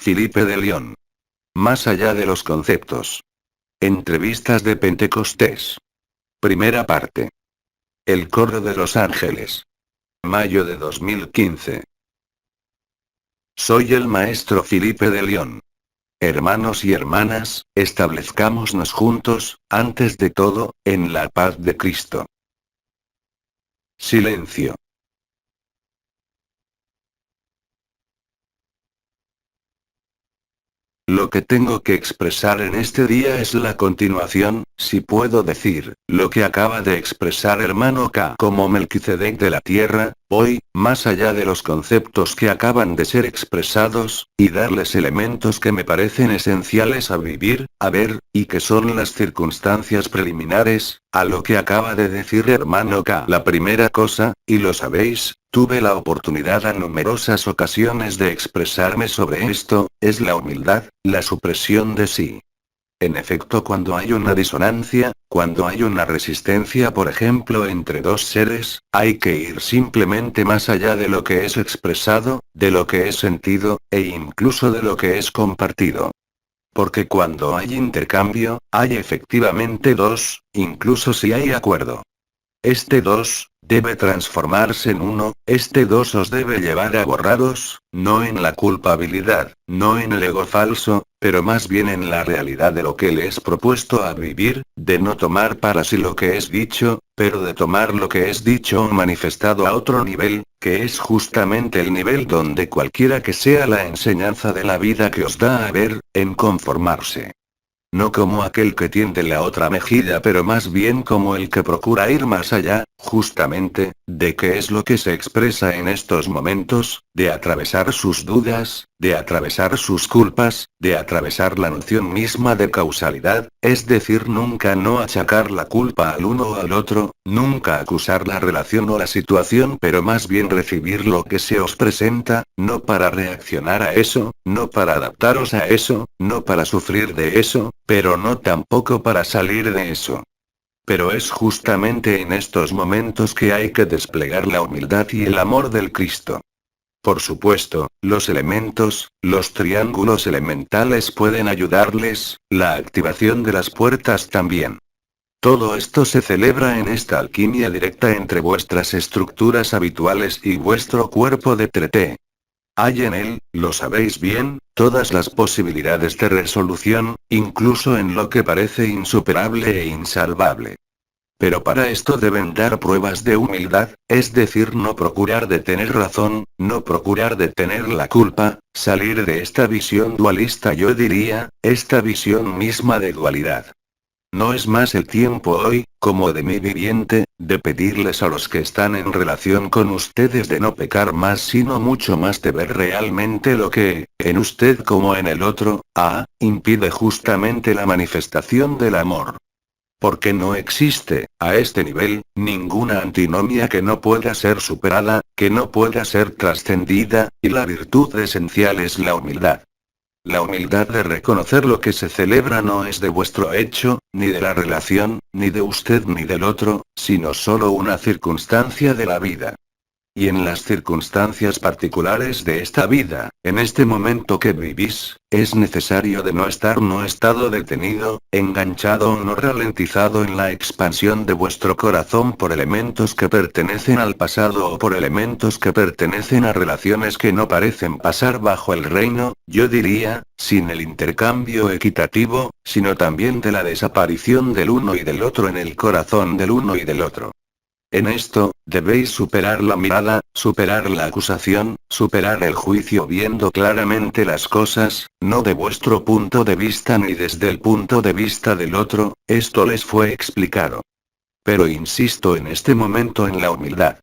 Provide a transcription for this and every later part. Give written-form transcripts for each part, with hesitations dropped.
Filipe de León. Más allá de los conceptos. Entrevistas de Pentecostés. Primera parte. El coro de los ángeles. Mayo de 2015. Soy el maestro Filipe de León. Hermanos y hermanas, establezcámonos juntos, antes de todo, en la paz de Cristo. Silencio. Lo que tengo que expresar en este día es la continuación, si puedo decir, lo que acaba de expresar hermano K como Melquisedec de la tierra, hoy, más allá de los conceptos que acaban de ser expresados, y darles elementos que me parecen esenciales a vivir, a ver, y que son las circunstancias preliminares, a lo que acaba de decir hermano K. La primera cosa, y lo sabéis, tuve la oportunidad a numerosas ocasiones de expresarme sobre esto, es la humildad, la supresión de sí. En efecto, cuando hay una disonancia, cuando hay una resistencia por ejemplo entre dos seres, hay que ir simplemente más allá de lo que es expresado, de lo que es sentido, e incluso de lo que es compartido. Porque cuando hay intercambio, hay efectivamente dos, incluso si hay acuerdo. Este dos, debe transformarse en uno, este dos os debe llevar a borraros, no en la culpabilidad, no en el ego falso, pero más bien en la realidad de lo que le es propuesto a vivir, de no tomar para sí lo que es dicho, pero de tomar lo que es dicho o manifestado a otro nivel, que es justamente el nivel donde cualquiera que sea la enseñanza de la vida que os da a ver, en conformarse. No como aquel que tiende la otra mejilla, pero más bien como el que procura ir más allá, justamente, de qué es lo que se expresa en estos momentos, de atravesar sus dudas, de atravesar sus culpas, de atravesar la noción misma de causalidad, es decir, nunca no achacar la culpa al uno o al otro, nunca acusar la relación o la situación, pero más bien recibir lo que se os presenta, no para reaccionar a eso, no para adaptaros a eso, no para sufrir de eso, pero no tampoco para salir de eso. Pero es justamente en estos momentos que hay que desplegar la humildad y el amor del Cristo. Por supuesto, los elementos, los triángulos elementales pueden ayudarles, la activación de las puertas también. Todo esto se celebra en esta alquimia directa entre vuestras estructuras habituales y vuestro cuerpo de Treté. Hay en él, lo sabéis bien, todas las posibilidades de resolución, incluso en lo que parece insuperable e insalvable. Pero para esto deben dar pruebas de humildad, es decir, no procurar de tener razón, no procurar de tener la culpa, salir de esta visión dualista, yo diría, esta visión misma de dualidad. No es más el tiempo hoy, como de mi viviente, de pedirles a los que están en relación con ustedes de no pecar más sino mucho más de ver realmente lo que, en usted como en el otro, impide justamente la manifestación del amor. Porque no existe, a este nivel, ninguna antinomia que no pueda ser superada, que no pueda ser trascendida, y la virtud esencial es la humildad. La humildad de reconocer lo que se celebra no es de vuestro hecho, ni de la relación, ni de usted ni del otro, sino solo una circunstancia de la vida. Y en las circunstancias particulares de esta vida, en este momento que vivís, es necesario de no estar no estado detenido, enganchado o no ralentizado en la expansión de vuestro corazón por elementos que pertenecen al pasado o por elementos que pertenecen a relaciones que no parecen pasar bajo el reino, yo diría, sin el intercambio equitativo, sino también de la desaparición del uno y del otro en el corazón del uno y del otro. En esto, debéis superar la mirada, superar la acusación, superar el juicio viendo claramente las cosas, no de vuestro punto de vista ni desde el punto de vista del otro, esto les fue explicado. Pero insisto en este momento en la humildad.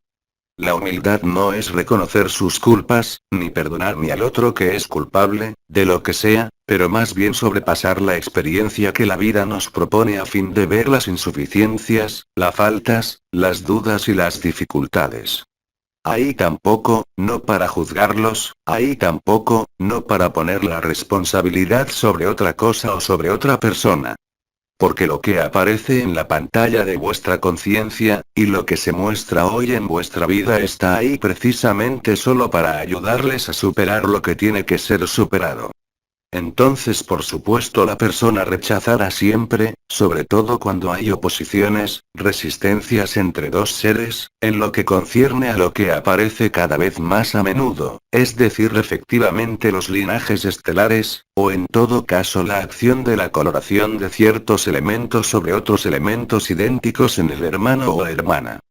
La humildad no es reconocer sus culpas, ni perdonar ni al otro que es culpable, de lo que sea, pero más bien sobrepasar la experiencia que la vida nos propone a fin de ver las insuficiencias, las faltas, las dudas y las dificultades. Ahí tampoco, no para juzgarlos, ahí tampoco, no para poner la responsabilidad sobre otra cosa o sobre otra persona. Porque lo que aparece en la pantalla de vuestra conciencia, y lo que se muestra hoy en vuestra vida está ahí precisamente solo para ayudarles a superar lo que tiene que ser superado. Entonces por supuesto la persona rechazará siempre, sobre todo cuando hay oposiciones, resistencias entre dos seres, en lo que concierne a lo que aparece cada vez más a menudo, es decir efectivamente los linajes estelares, o en todo caso la acción de la coloración de ciertos elementos sobre otros elementos idénticos en el hermano o hermana.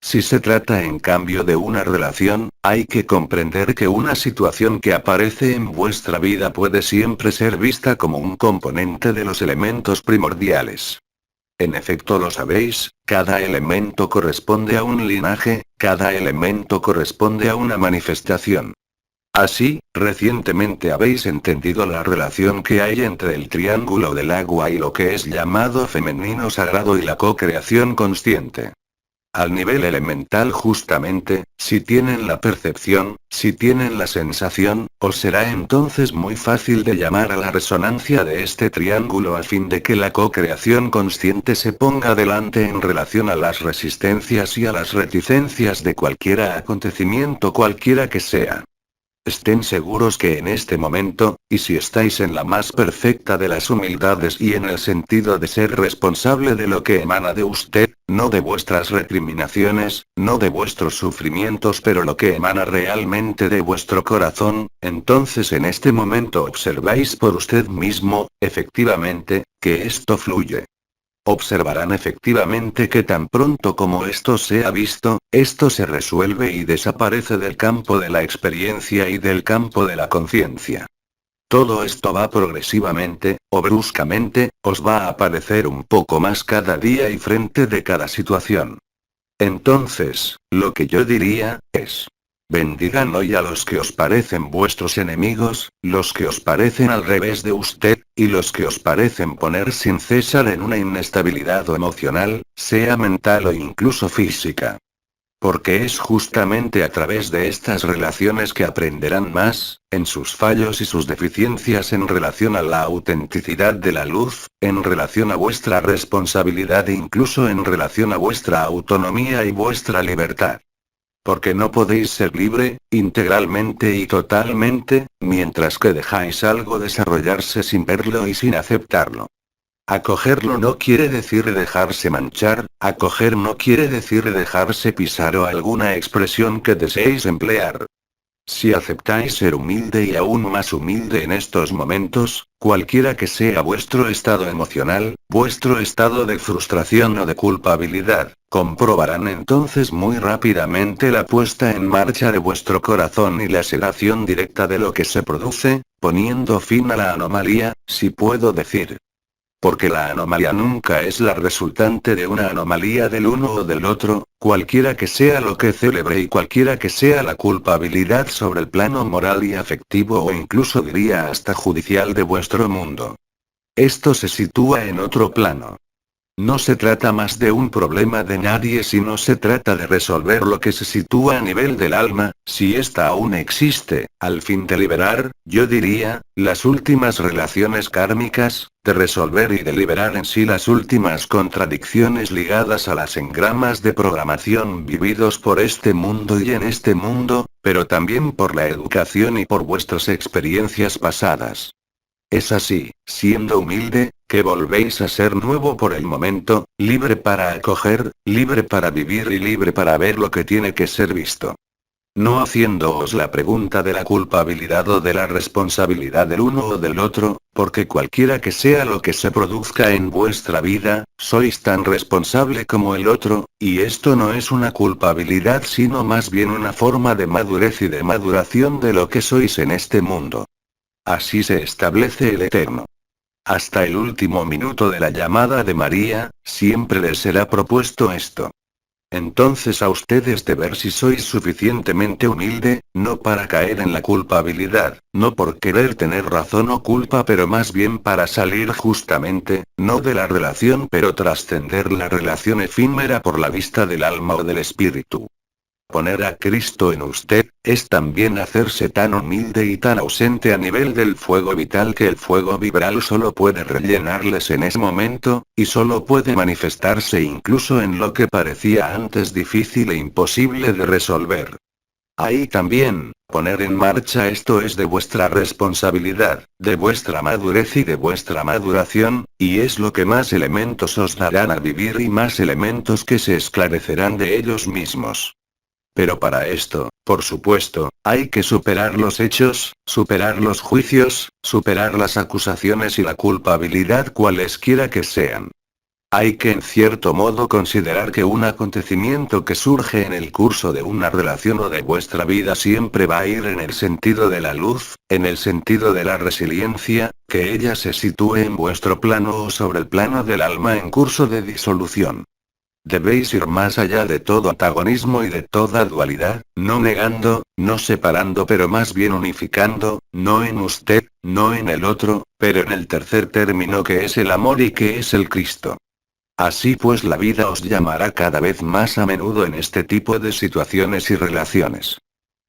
Si se trata en cambio de una relación, hay que comprender que una situación que aparece en vuestra vida puede siempre ser vista como un componente de los elementos primordiales. En efecto lo sabéis, cada elemento corresponde a un linaje, cada elemento corresponde a una manifestación. Así, recientemente habéis entendido la relación que hay entre el triángulo del agua y lo que es llamado femenino sagrado y la co-creación consciente. Al nivel elemental justamente, si tienen la percepción, si tienen la sensación, os será entonces muy fácil de llamar a la resonancia de este triángulo a fin de que la co-creación consciente se ponga delante en relación a las resistencias y a las reticencias de cualquier acontecimiento cualquiera que sea. Estén seguros que en este momento, y si estáis en la más perfecta de las humildades y en el sentido de ser responsable de lo que emana de usted, no de vuestras recriminaciones, no de vuestros sufrimientos, pero lo que emana realmente de vuestro corazón, entonces en este momento observáis por usted mismo, efectivamente, que esto fluye. Observarán efectivamente que tan pronto como esto sea visto, esto se resuelve y desaparece del campo de la experiencia y del campo de la conciencia. Todo esto va progresivamente, o bruscamente, os va a aparecer un poco más cada día y frente de cada situación. Entonces, lo que yo diría, es: bendigan hoy a los que os parecen vuestros enemigos, los que os parecen al revés de usted, y los que os parecen poner sin cesar en una inestabilidad emocional, sea mental o incluso física. Porque es justamente a través de estas relaciones que aprenderán más, en sus fallos y sus deficiencias en relación a la autenticidad de la luz, en relación a vuestra responsabilidad e incluso en relación a vuestra autonomía y vuestra libertad. Porque no podéis ser libre, integralmente y totalmente, mientras que dejáis algo desarrollarse sin verlo y sin aceptarlo. Acogerlo no quiere decir dejarse manchar, acoger no quiere decir dejarse pisar o alguna expresión que deseéis emplear. Si aceptáis ser humilde y aún más humilde en estos momentos, cualquiera que sea vuestro estado emocional, vuestro estado de frustración o de culpabilidad, comprobarán entonces muy rápidamente la puesta en marcha de vuestro corazón y la sedación directa de lo que se produce, poniendo fin a la anomalía, si puedo decir. Porque la anomalía nunca es la resultante de una anomalía del uno o del otro, cualquiera que sea lo que celebre y cualquiera que sea la culpabilidad sobre el plano moral y afectivo o incluso diría hasta judicial de vuestro mundo. Esto se sitúa en otro plano. No se trata más de un problema de nadie, sino se trata de resolver lo que se sitúa a nivel del alma, si ésta aún existe, al fin de liberar, yo diría, las últimas relaciones kármicas, de resolver y de liberar en sí las últimas contradicciones ligadas a las engramas de programación vividos por este mundo y en este mundo, pero también por la educación y por vuestras experiencias pasadas. Es así, siendo humilde, que volvéis a ser nuevo por el momento, libre para acoger, libre para vivir y libre para ver lo que tiene que ser visto. No haciéndoos la pregunta de la culpabilidad o de la responsabilidad del uno o del otro, porque cualquiera que sea lo que se produzca en vuestra vida, sois tan responsable como el otro, y esto no es una culpabilidad sino más bien una forma de madurez y de maduración de lo que sois en este mundo. Así se establece el Eterno. Hasta el último minuto de la llamada de María, siempre les será propuesto esto. Entonces a ustedes de ver si sois suficientemente humilde, no para caer en la culpabilidad, no por querer tener razón o culpa, pero más bien para salir justamente, no de la relación pero trascender la relación efímera por la vista del alma o del espíritu. Poner a Cristo en usted, es también hacerse tan humilde y tan ausente a nivel del fuego vital que el fuego vibral solo puede rellenarles en ese momento, y solo puede manifestarse incluso en lo que parecía antes difícil e imposible de resolver. Ahí también, Poner en marcha esto es de vuestra responsabilidad, de vuestra madurez y de vuestra maduración, y es lo que más elementos os darán a vivir y más elementos que se esclarecerán de ellos mismos. Pero para esto, por supuesto, hay que superar los hechos, superar los juicios, superar las acusaciones y la culpabilidad cualesquiera que sean. Hay que en cierto modo considerar que un acontecimiento que surge en el curso de una relación o de vuestra vida siempre va a ir en el sentido de la luz, en el sentido de la resiliencia, que ella se sitúe en vuestro plano o sobre el plano del alma en curso de disolución. Debéis ir más allá de todo antagonismo y de toda dualidad, no negando, no separando pero más bien unificando, no en usted, no en el otro, pero en el tercer término que es el amor y que es el Cristo. Así pues la vida os llamará cada vez más a menudo en este tipo de situaciones y relaciones.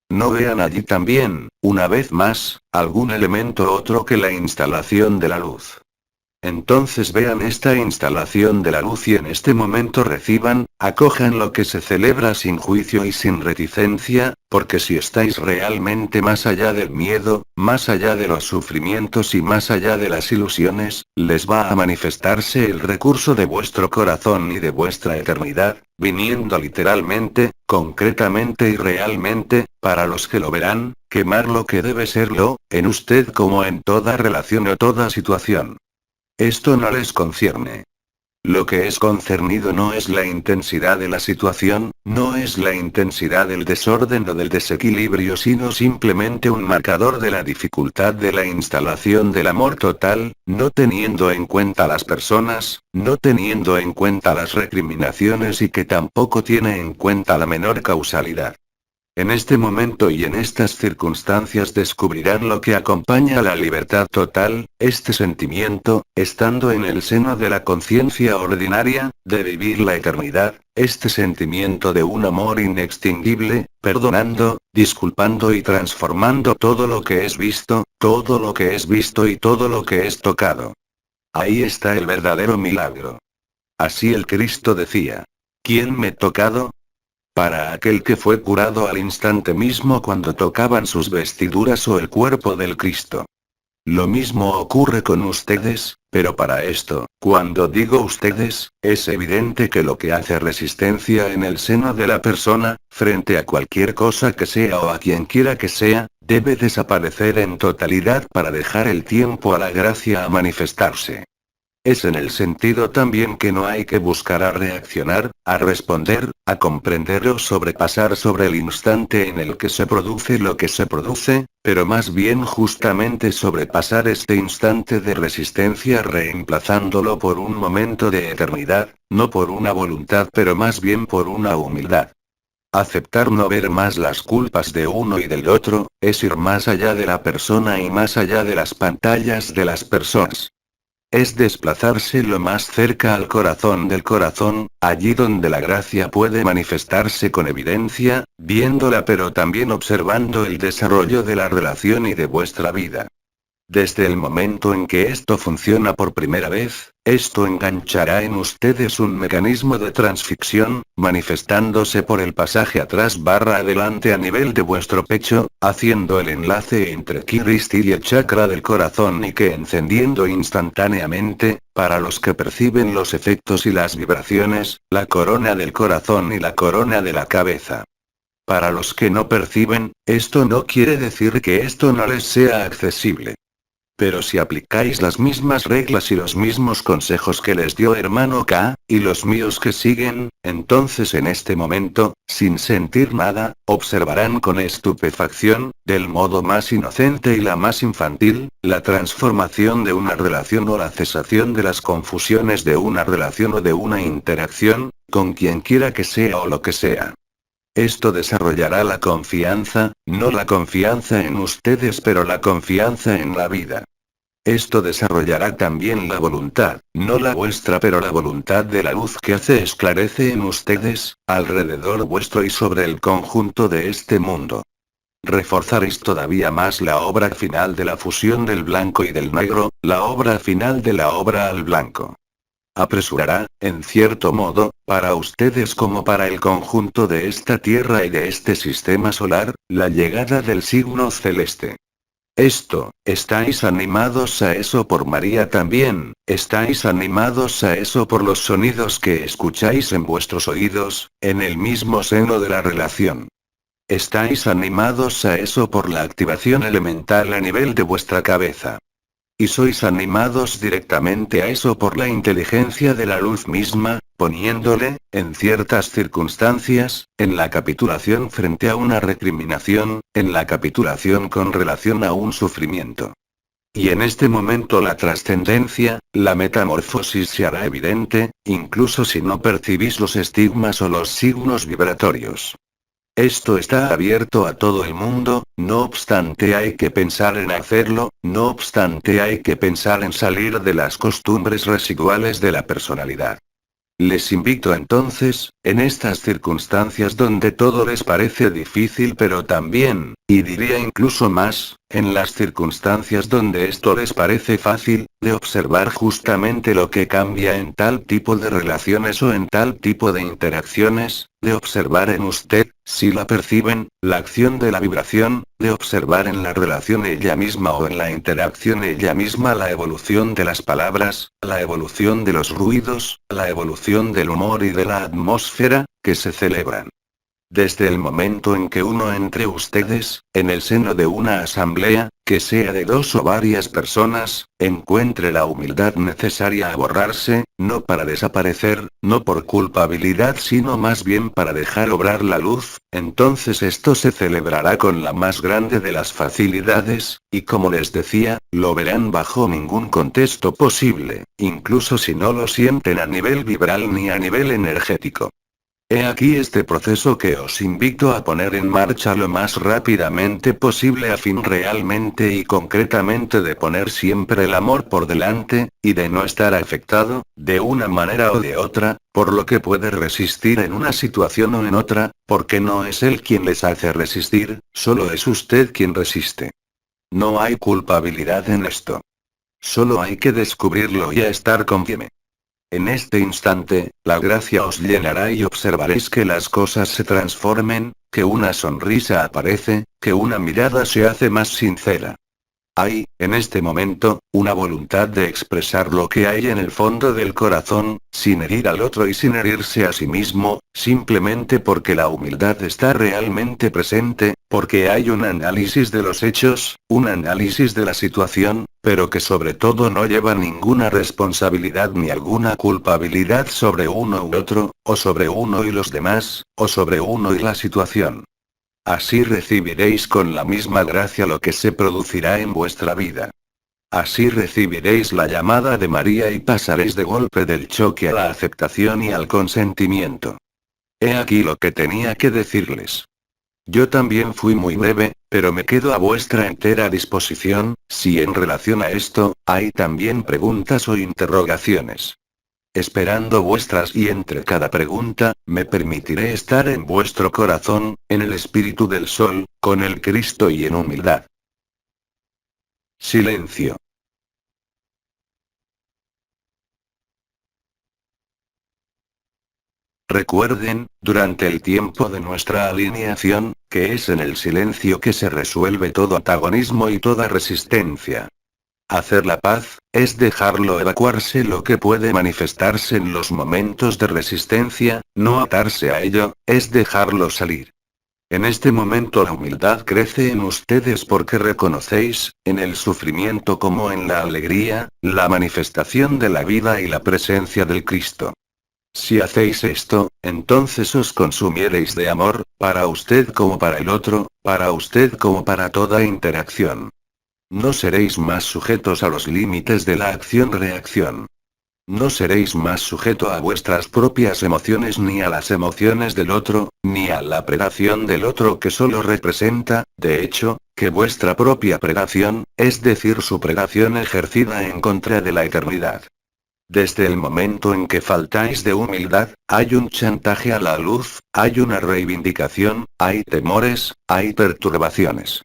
No vean allí también, una vez más, algún elemento otro que la instalación de la luz. Entonces vean esta instalación de la luz y en este momento reciban, acojan lo que se celebra sin juicio y sin reticencia, porque si estáis realmente más allá del miedo, más allá de los sufrimientos y más allá de las ilusiones, les va a manifestarse el recurso de vuestro corazón y de vuestra eternidad, viniendo literalmente, concretamente y realmente, para los que lo verán, quemar lo que debe serlo, en usted como en toda relación o toda situación. Esto no les concierne. Lo que es concernido no es la intensidad de la situación, no es la intensidad del desorden o del desequilibrio, sino simplemente un marcador de la dificultad de la instalación del amor total, no teniendo en cuenta las personas, no teniendo en cuenta las recriminaciones y que tampoco tiene en cuenta la menor causalidad. En este momento y en estas circunstancias descubrirán lo que acompaña a la libertad total, este sentimiento, estando en el seno de la conciencia ordinaria, de vivir la eternidad, este sentimiento de un amor inextinguible, perdonando, disculpando y transformando todo lo que es visto, todo lo que es visto y todo lo que es tocado. Ahí está el verdadero milagro. Así el Cristo decía: ¿Quién me ha tocado? Para aquel que fue curado al instante mismo cuando tocaban sus vestiduras o el cuerpo del Cristo. Lo mismo ocurre con ustedes, pero para esto, cuando digo ustedes, es evidente que lo que hace resistencia en el seno de la persona, frente a cualquier cosa que sea o a quien quiera que sea, debe desaparecer en totalidad para dejar el tiempo a la gracia a manifestarse. Es en el sentido también que no hay que buscar a reaccionar, a responder, a comprender o sobrepasar sobre el instante en el que se produce lo que se produce, pero más bien justamente sobrepasar este instante de resistencia reemplazándolo por un momento de eternidad, no por una voluntad pero más bien por una humildad. Aceptar no ver más las culpas de uno y del otro, es ir más allá de la persona y más allá de las pantallas de las personas. Es desplazarse lo más cerca al corazón del corazón, allí donde la gracia puede manifestarse con evidencia, viéndola pero también observando el desarrollo de la relación y de vuestra vida. Desde el momento en que esto funciona por primera vez, esto enganchará en ustedes un mecanismo de transfixión, manifestándose por el pasaje atrás/adelante a nivel de vuestro pecho, haciendo el enlace entre Kirishti y el chakra del corazón y que encendiendo instantáneamente, para los que perciben los efectos y las vibraciones, la corona del corazón y la corona de la cabeza. Para los que no perciben, esto no quiere decir que esto no les sea accesible. Pero si aplicáis las mismas reglas y los mismos consejos que les dio hermano K, y los míos que siguen, entonces en este momento, sin sentir nada, observarán con estupefacción, del modo más inocente y la más infantil, la transformación de una relación o la cesación de las confusiones de una relación o de una interacción, con quien quiera que sea o lo que sea. Esto desarrollará la confianza, no la confianza en ustedes pero la confianza en la vida. Esto desarrollará también la voluntad, no la vuestra pero la voluntad de la luz que hace esclarece en ustedes, alrededor vuestro y sobre el conjunto de este mundo. Reforzaréis todavía más la obra final de la fusión del blanco y del negro, la obra final de la obra al blanco. Apresurará, en cierto modo, para ustedes como para el conjunto de esta Tierra y de este sistema solar, la llegada del signo celeste. ¿Estáis animados a eso por María también? ¿Estáis animados a eso por los sonidos que escucháis en vuestros oídos, en el mismo seno de la relación? ¿Estáis animados a eso por la activación elemental a nivel de vuestra cabeza? Y sois animados directamente a eso por la inteligencia de la luz misma, poniéndole, en ciertas circunstancias, en la capitulación frente a una recriminación, en la capitulación con relación a un sufrimiento. Y en este momento la trascendencia, la metamorfosis se hará evidente, incluso si no percibís los estigmas o los signos vibratorios. Esto está abierto a todo el mundo, no obstante hay que pensar en hacerlo, no obstante hay que pensar en salir de las costumbres residuales de la personalidad. Les invito entonces, en estas circunstancias donde todo les parece difícil pero también, y diría incluso más, en las circunstancias donde esto les parece fácil, de observar justamente lo que cambia en tal tipo de relaciones o en tal tipo de interacciones, de observar en usted, si la perciben, la acción de la vibración, de observar en la relación ella misma o en la interacción ella misma la evolución de las palabras, la evolución de los ruidos, la evolución del humor y de la atmósfera, que se celebran. Desde el momento en que uno entre ustedes, en el seno de una asamblea, que sea de 2 o varias personas, encuentre la humildad necesaria a borrarse, no para desaparecer, no por culpabilidad sino más bien para dejar obrar la luz, entonces esto se celebrará con la más grande de las facilidades, y como les decía, lo verán bajo ningún contexto posible, incluso si no lo sienten a nivel vibral ni a nivel energético. He aquí este proceso que os invito a poner en marcha lo más rápidamente posible a fin realmente y concretamente de poner siempre el amor por delante, y de no estar afectado, de una manera o de otra, por lo que puede resistir en una situación o en otra, porque no es él quien les hace resistir, solo es usted quien resiste. No hay culpabilidad en esto. Solo hay que descubrirlo y a estar confieme. En este instante, la gracia os llenará y observaréis que las cosas se transformen, que una sonrisa aparece, que una mirada se hace más sincera. Hay, en este momento, una voluntad de expresar lo que hay en el fondo del corazón, sin herir al otro y sin herirse a sí mismo, simplemente porque la humildad está realmente presente, porque hay un análisis de los hechos, un análisis de la situación, pero que sobre todo no lleva ninguna responsabilidad ni alguna culpabilidad sobre uno u otro, o sobre uno y los demás, o sobre uno y la situación. Así recibiréis con la misma gracia lo que se producirá en vuestra vida. Así recibiréis la llamada de María y pasaréis de golpe del choque a la aceptación y al consentimiento. He aquí lo que tenía que decirles. Yo también fui muy breve, pero me quedo a vuestra entera disposición, si en relación a esto, hay también preguntas o interrogaciones. Esperando vuestras y entre cada pregunta, me permitiré estar en vuestro corazón, en el espíritu del sol, con el Cristo y en humildad. Silencio. Recuerden, durante el tiempo de nuestra alineación, que es en el silencio que se resuelve todo antagonismo y toda resistencia. Hacer la paz, es dejarlo evacuarse lo que puede manifestarse en los momentos de resistencia, no atarse a ello, es dejarlo salir. En este momento la humildad crece en ustedes porque reconocéis, en el sufrimiento como en la alegría, la manifestación de la vida y la presencia del Cristo. Si hacéis esto, entonces os consumiereis de amor, para usted como para el otro, para usted como para toda interacción. No seréis más sujetos a los límites de la acción-reacción. No seréis más sujeto a vuestras propias emociones ni a las emociones del otro, ni a la predación del otro que solo representa, de hecho, que vuestra propia predación, es decir su predación ejercida en contra de la eternidad. Desde el momento en que faltáis de humildad, hay un chantaje a la luz, hay una reivindicación, hay temores, hay perturbaciones.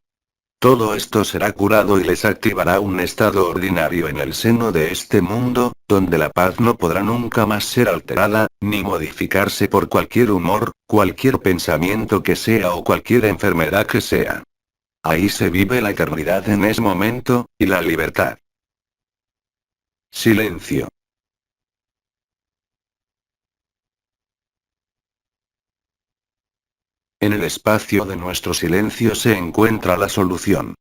Todo esto será curado y les activará un estado ordinario en el seno de este mundo, donde la paz no podrá nunca más ser alterada, ni modificarse por cualquier humor, cualquier pensamiento que sea o cualquier enfermedad que sea. Ahí se vive la eternidad en ese momento, y la libertad. Silencio. En el espacio de nuestro silencio se encuentra la solución.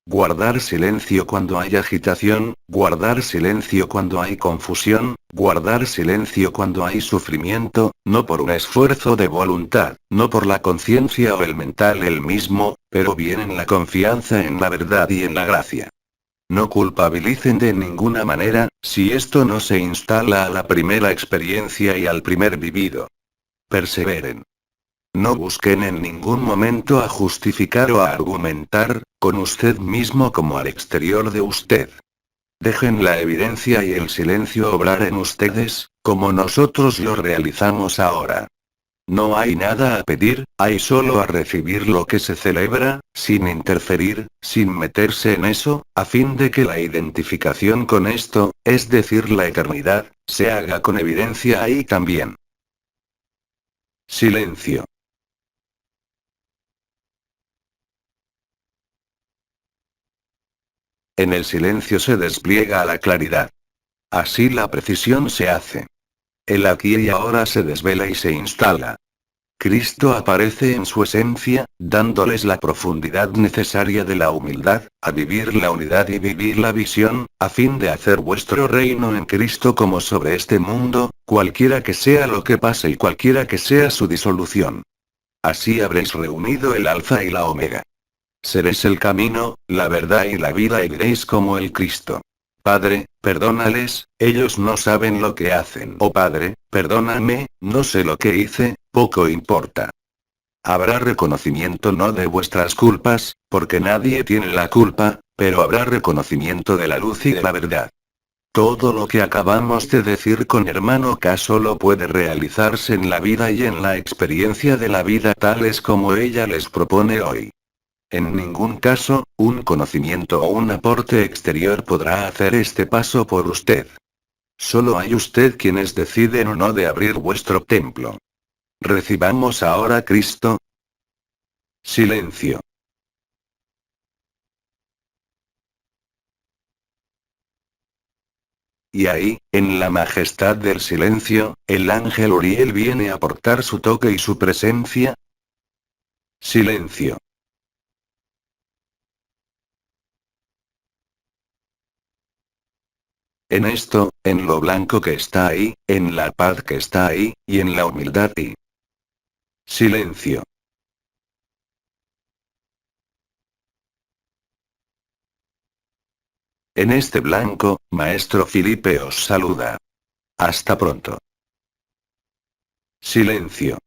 Guardar silencio cuando hay agitación, guardar silencio cuando hay confusión, guardar silencio cuando hay sufrimiento, no por un esfuerzo de voluntad, no por la conciencia o el mental el mismo, pero bien en la confianza en la verdad y en la gracia. No culpabilicen de ninguna manera, si esto no se instala a la primera experiencia y al primer vivido. Perseveren. No busquen en ningún momento a justificar o a argumentar, con usted mismo como al exterior de usted. Dejen la evidencia y el silencio obrar en ustedes, como nosotros lo realizamos ahora. No hay nada a pedir, hay solo a recibir lo que se celebra, sin interferir, sin meterse en eso, a fin de que la identificación con esto, es decir la eternidad, se haga con evidencia ahí también. Silencio. En el silencio se despliega la claridad. Así la precisión se hace. El aquí y ahora se desvela y se instala. Cristo aparece en su esencia, dándoles la profundidad necesaria de la humildad, a vivir la unidad y vivir la visión, a fin de hacer vuestro reino en Cristo como sobre este mundo, cualquiera que sea lo que pase y cualquiera que sea su disolución. Así habréis reunido el alfa y la omega. Seréis el camino, la verdad y la vida y diréis como el Cristo. Padre, perdónales, ellos no saben lo que hacen. Oh Padre, perdóname, no sé lo que hice, poco importa. Habrá reconocimiento no de vuestras culpas, porque nadie tiene la culpa, pero habrá reconocimiento de la luz y de la verdad. Todo lo que acabamos de decir con hermano K solo puede realizarse en la vida y en la experiencia de la vida tales como ella les propone hoy. En ningún caso, un conocimiento o un aporte exterior podrá hacer este paso por usted. Solo hay usted quienes deciden o no de abrir vuestro templo. Recibamos ahora Cristo. Silencio. Y ahí, en la majestad del silencio, el ángel Uriel viene a aportar su toque y su presencia. Silencio. En esto, en lo blanco que está ahí, en la paz que está ahí, y en la humildad y silencio. En este blanco, Maestro Felipe os saluda. Hasta pronto. Silencio.